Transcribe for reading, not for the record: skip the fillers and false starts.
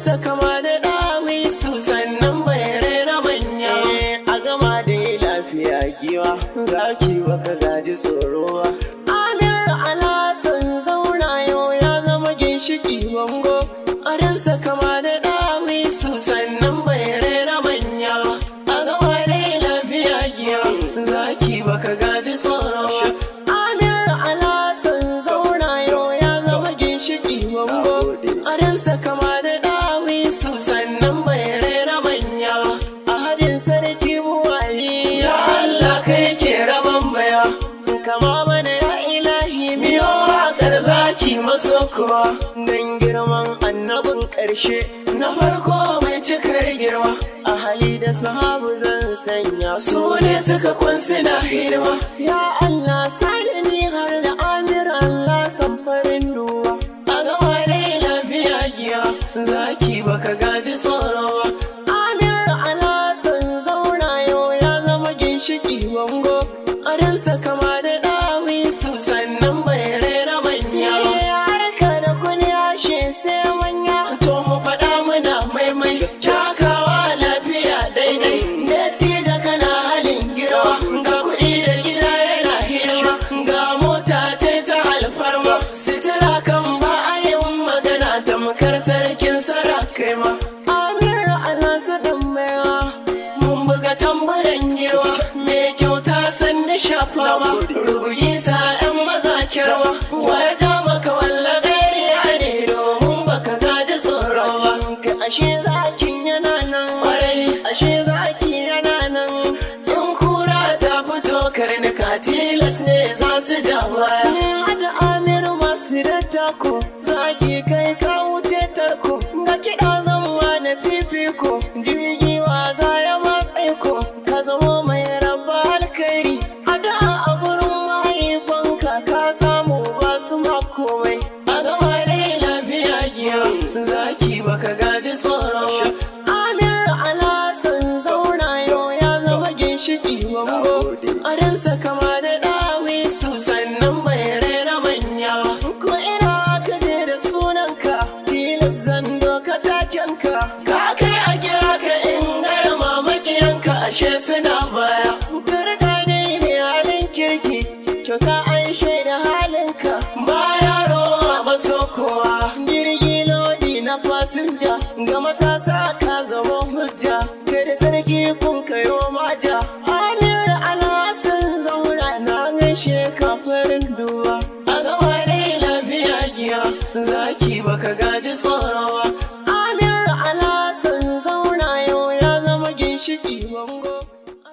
adansa kama da ɗawisu sannan bai raina manya a gama da lafiya giwa zaki baka gaji tsoro ba. Amir Alhassan zauna yau ya zama ginshiki bango adansa kama da ɗawisu sannan bai raina manya a gama da lafiya giwa zaki baka gaji tsoro ba. Amir Alhassan zauna yau ya zama ginshiki bango adansa kama da ɗawisu sannan bai raina manya a hadin sarki buwali ya Allah kai ke raban baya kama mana ya ilahi miyo waƙar zaki maso kuwa don girman annabin ƙarshe na farko mai cikar girma a hali da sahabu zan sanya su ne suka kunsi na hidima ya Allah sani ni har da Amir Allah samfarin duwa a gama dai lafiya giya zaki baka gaji tsoro ba. Amir Alhassan zauna yau ya zama ginshiki bango adansa kama da ɗawisu sannan bai raina manya harka da kunya she sai manya to mu faɗa muna maimai takawa lafiya daidai dattijo kana halin girma ga kuɗi da gida yana hidima ga mota ta alfarma sitira kan ba a yin magana tamkar sarkin sarakai ma. Amir Alhassan ɗan maiwa mun buga tamburan girma mai kyauta sanni shafawa rugugi sa 'yan maza kirma waya ja maka walla gairi ne domin baka gaji tsoro ba. Ashe zakin yana nan ƙwarai ashe zaki yana nan in kura ta fito karnuka tilas ne za su ja baya. Hada Amir masu da tako zaki kai ka wuce tarko ga kiɗa zama na fifiko jirgi waza ya matsaiko ka zama mai rabba alkairi a da a gurin mahaifanka ka samu ba su makomai a gama dai lafiya giya zaki baka gaji tsoro ba. Amir Alhassan zauna yau ya zama ginshiki bango adansa kama da ɗawisu sannan bai raina manya ko ina ka je da sunanka tilas zan doka takenka ka kai a kira ka in garma makiyanka ashe suna baya karka dai ne halin kirki kyauta an shaida halinka ba yaro ba so kowa jirgi lodi na fasinja ga matasa ka zama hujja kai da sarki kun kayo maja. Amir Alhassan zauna na gaishe kafarin duwa a gama dai lafiya giya zaki baka gaji tsoro ba.